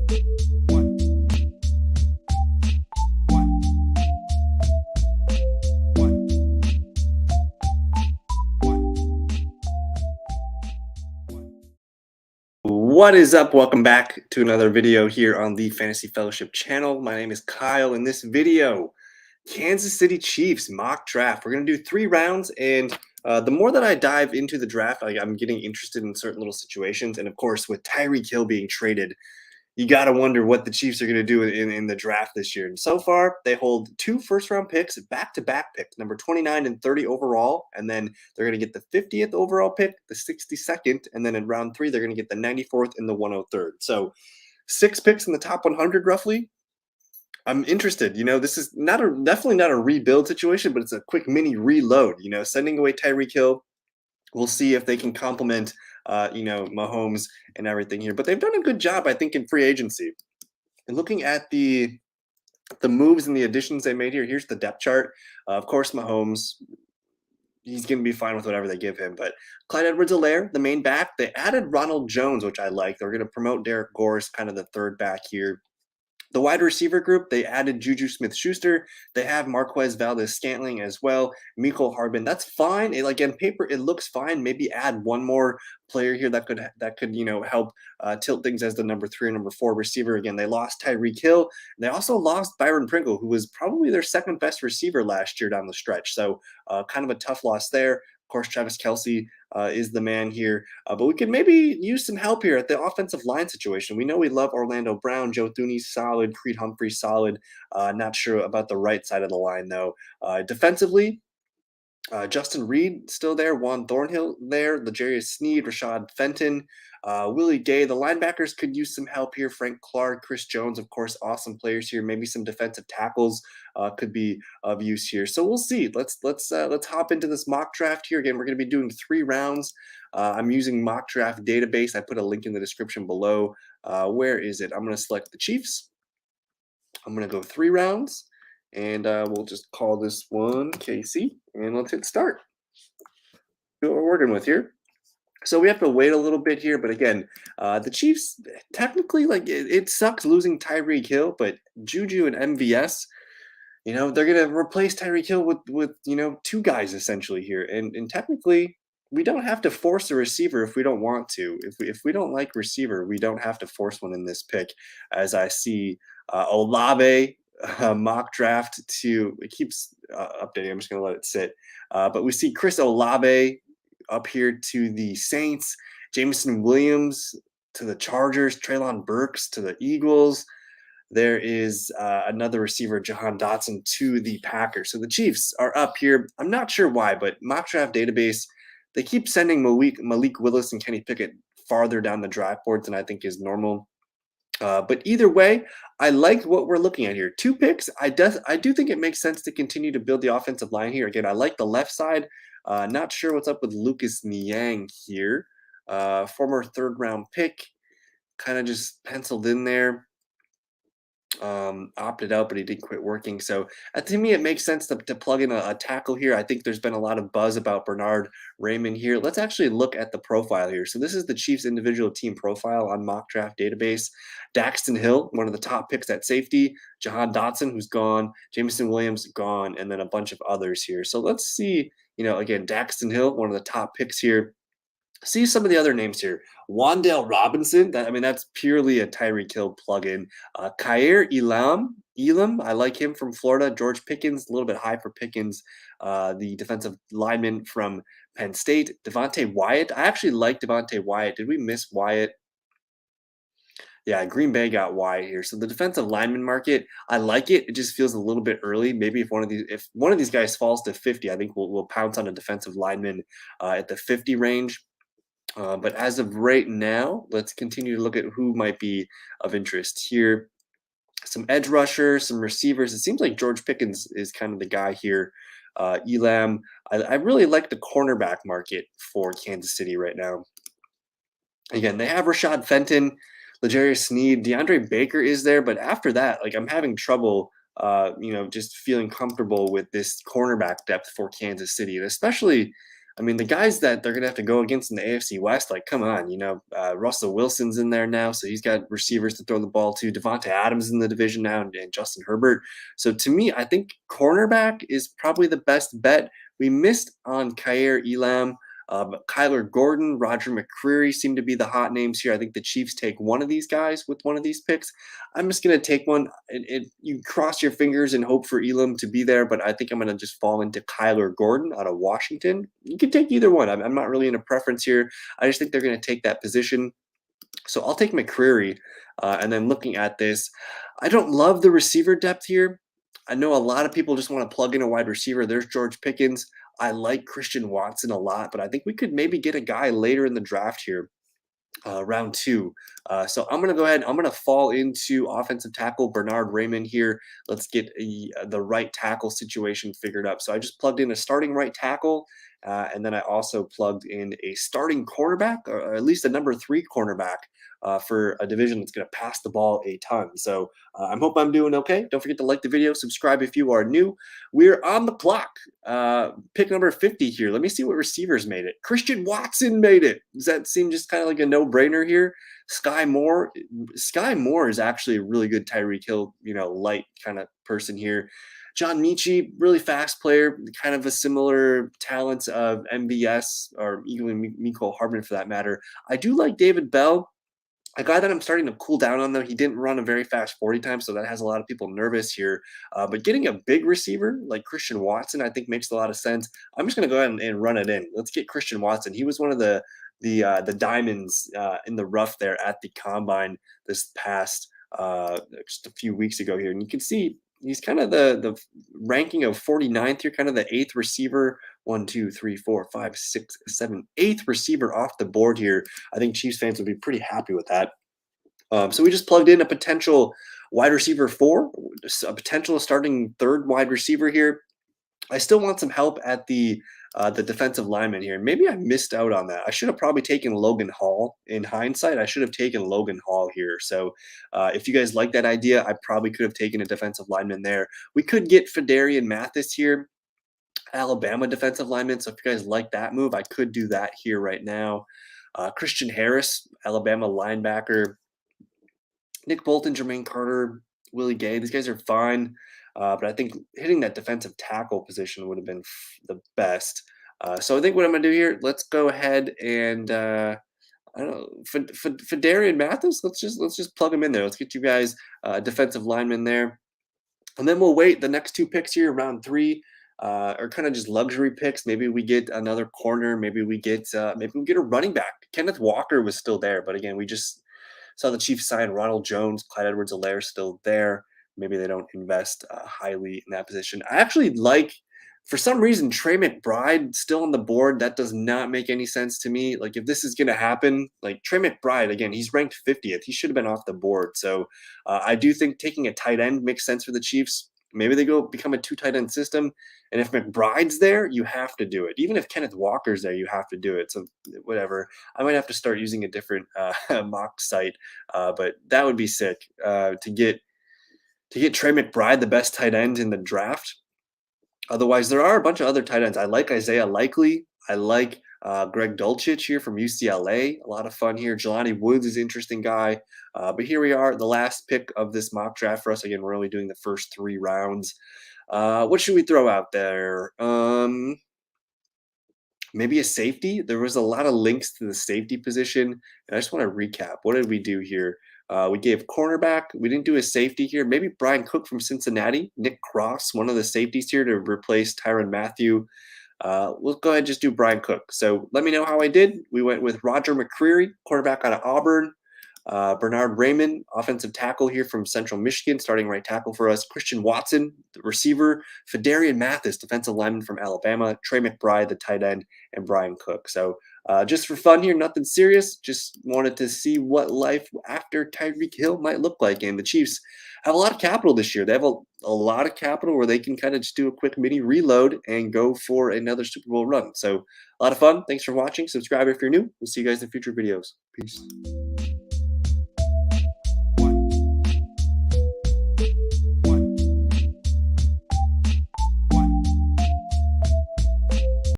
What is up? Welcome back to another video here on the Fantasy Fellowship channel. My name is Kyle. In this video, Kansas City Chiefs mock draft. We're going to do 3 rounds, and the more that I dive into the draft, I'm getting interested in certain little situations. And of course, with Tyreek Hill being traded, you got to wonder what the Chiefs are going to do in the draft this year. And so far, they hold 2 first-round picks, back-to-back picks, number 29 and 30 overall. And then they're going to get the 50th overall pick, the 62nd. And then in round 3, they're going to get the 94th and the 103rd. So 6 picks in the top 100, roughly. I'm interested. This is definitely not a rebuild situation, but it's a quick mini reload. Sending away Tyreek Hill. We'll see if they can complement Mahomes and everything here. But they've done a good job, I think, in free agency. And looking at the moves and the additions they made here, here's the depth chart. Of course, Mahomes, he's going to be fine with whatever they give him. But Clyde Edwards-Helaire, the main back, they added Ronald Jones, which I like. They're going to promote Derek Gore as kind of the third back here. The wide receiver group, they added Juju Smith-Schuster. They have Marquez Valdes-Scantling as well. Mecole Hardman, that's fine. On paper, it looks fine. Maybe add one more player here that could help tilt things as the number 3 or number 4 receiver. Again, they lost Tyreek Hill. They also lost Byron Pringle, who was probably their second best receiver last year down the stretch. So kind of a tough loss there. Of course, Travis Kelce is the man here. But we could maybe use some help here at the offensive line situation. We know we love Orlando Brown. Joe Thuney, solid. Creed Humphrey, solid. Not sure about the right side of the line, though. Defensively, Justin Reed still there. Juan Thornhill there. L'Jarius Sneed, Rashad Fenton, Willie Gay. The linebackers could use some help here. Frank Clark, Chris Jones, of course, awesome players here. Maybe some defensive tackles could be of use here. So we'll see. Let's hop into this mock draft here. Again, we're going to be doing 3 rounds. I'm using Mock Draft Database. I put a link in the description below. Where is it? I'm going to select the Chiefs. I'm going to go 3 rounds. And we'll just call this one KC, and let's hit start. See what we're working with here. So we have to wait a little bit here, but again, the Chiefs, technically, it sucks losing Tyreek Hill, but Juju and MVS, they're going to replace Tyreek Hill with 2 guys essentially here. And technically, we don't have to force a receiver if we don't want to. If we don't like receiver, we don't have to force one in this pick, as I see Olave mock draft it keeps updating. I'm just going to let it sit. But we see Chris Olave up here to the Saints, Jameson Williams to the Chargers, Treylon Burks to the Eagles. There is another receiver, Jahan Dotson, to the Packers. So the Chiefs are up here. I'm not sure why, but Mock Draft Database, they keep sending Malik Willis and Kenny Pickett farther down the draft boards than I think is normal. But either way, I like what we're looking at here. 2 picks. I do think it makes sense to continue to build the offensive line here. Again, I like the left side. Not sure what's up with Lucas Niang here. Former 3rd-round pick. Kind of just penciled in there. Opted out, but he did quit working. So to me, it makes sense to plug in a tackle here. I think there's been a lot of buzz about Bernard Raymond here. Let's actually look at the profile here. So this is the Chiefs individual team profile on Mock Draft Database. Daxton Hill, one of the top picks at safety. Jahan Dotson, who's gone. Jameson Williams, gone. And then a bunch of others here. So let's see, again, Daxton Hill, one of the top picks here. See some of the other names here. Wan'Dale Robinson, that's purely a Tyreek Hill plug-in. Khair Elam, I like him from Florida. George Pickens, a little bit high for Pickens. The defensive lineman from Penn State. Devante Wyatt, I actually like Devante Wyatt. Did we miss Wyatt? Yeah, Green Bay got Wyatt here. So the defensive lineman market, I like it. It just feels a little bit early. Maybe if one of these guys falls to 50, I think we'll pounce on a defensive lineman at the 50 range. But as of right now, let's continue to look at who might be of interest here. Some edge rushers, some receivers. It seems like George Pickens is kind of the guy here. Elam. I really like the cornerback market for Kansas City right now. Again, they have Rashad Fenton, L'Jarius Sneed, DeAndre Baker is there, but after that, I'm having trouble, just feeling comfortable with this cornerback depth for Kansas City, and especially I mean, the guys that they're gonna have to go against in the AFC West, like, come on, Russell Wilson's in there now, so he's got receivers to throw the ball to. Devonte Adams in the division now, and Justin Herbert. So to me, I think cornerback is probably the best bet. We missed on Kyer Elam. But Kyler Gordon, Roger McCreary seem to be the hot names here. I think the Chiefs take one of these guys with one of these picks. I'm just going to take one. You cross your fingers and hope for Elam to be there, but I think I'm going to just fall into Kyler Gordon out of Washington. You can take either one. I'm not really in a preference here. I just think they're going to take that position. So I'll take McCreary. And then looking at this, I don't love the receiver depth here. I know a lot of people just want to plug in a wide receiver. There's George Pickens. I like Christian Watson a lot, but I think we could maybe get a guy later in the draft here, round 2. So I'm going to go ahead. I'm going to fall into offensive tackle Bernard Raymond here. Let's get the right tackle situation figured up. So I just plugged in a starting right tackle, and then I also plugged in a starting cornerback, or at least a number 3 cornerback for a division that's going to pass the ball a ton. So I hope I'm doing okay. Don't forget to like the video, subscribe if you are new. We're on the clock. Pick number 50 here. Let me see what receivers made it. Christian Watson made it. Does that seem just kind of like a no-brainer here? Skye Moore. Skye Moore is actually a really good Tyreek Hill, light kind of person here. John Michie, really fast player, kind of a similar talents of MBS or even Mecole Hardman for that matter. I do like David Bell. A guy that I'm starting to cool down on, though, he didn't run a very fast 40 time, so that has a lot of people nervous here. But getting a big receiver like Christian Watson, I think makes a lot of sense. I'm just going to go ahead and run it in. Let's get Christian Watson. He was one of the diamonds in the rough there at the combine this past just a few weeks ago here, and you can see he's kind of the ranking of 49th here, kind of the 8th receiver. 1, 2, 3, 4, 5, 6, 7, 8th receiver off the board here. I think Chiefs fans would be pretty happy with that. So we just plugged in a potential wide receiver 4, a potential starting 3rd wide receiver here. I still want some help at the defensive lineman here. Maybe I missed out on that. I should have probably taken Logan Hall. In hindsight, I should have taken Logan Hall here. So if you guys like that idea, I probably could have taken a defensive lineman there. We could get Fedarian Mathis here, Alabama defensive lineman. So if you guys like that move, I could do that here right now. Christian Harris, Alabama linebacker. Nick Bolton, Jermaine Carter, Willie Gay. These guys are fine. But I think hitting that defensive tackle position would have been the best. So I think what I'm going to do here, let's go ahead and I don't know, for Darian Mathis, let's just plug him in there. Let's get you guys defensive lineman there, and then we'll wait. The next 2 picks here, round 3, are kind of just luxury picks. Maybe we get another corner. Maybe we get a running back. Kenneth Walker was still there, but again, we just saw the Chiefs sign Ronald Jones, Clyde Edwards-Helaire still there. Maybe they don't invest highly in that position. I actually like, for some reason, Trey McBride still on the board. That does not make any sense to me. Like, if this is going to happen, like Trey McBride, again, he's ranked 50th. He should have been off the board. So I do think taking a tight end makes sense for the Chiefs. Maybe they go become a 2 tight end system. And if McBride's there, you have to do it. Even if Kenneth Walker's there, you have to do it. So whatever. I might have to start using a different mock site. But that would be sick to get Trey McBride, the best tight end in the draft. Otherwise, there are a bunch of other tight ends. I like Isaiah Likely. I like Greg Dulcich here from UCLA. A lot of fun here. Jelani Woods is an interesting guy. But here we are, the last pick of this mock draft for us. Again, we're only doing the first 3 rounds. What should we throw out there? Maybe a safety. There was a lot of links to the safety position. And I just want to recap. What did we do here? We gave cornerback. We didn't do a safety here. Maybe Brian Cook from Cincinnati. Nick Cross, one of the safeties here to replace Tyrann Mathieu. We'll go ahead and just do Brian Cook. So let me know how I did. We went with Roger McCreary, quarterback out of Auburn. Bernard Raymond, offensive tackle here from Central Michigan, starting right tackle for us. Christian Watson, the receiver. Fedarian Mathis, defensive lineman from Alabama. Trey McBride, the tight end, and Brian Cook. So just for fun here, nothing serious. Just wanted to see what life after Tyreek Hill might look like. And the Chiefs have a lot of capital this year. They have a lot of capital where they can kind of just do a quick mini reload and go for another Super Bowl run. So a lot of fun. Thanks for watching. Subscribe if you're new. We'll see you guys in future videos. Peace.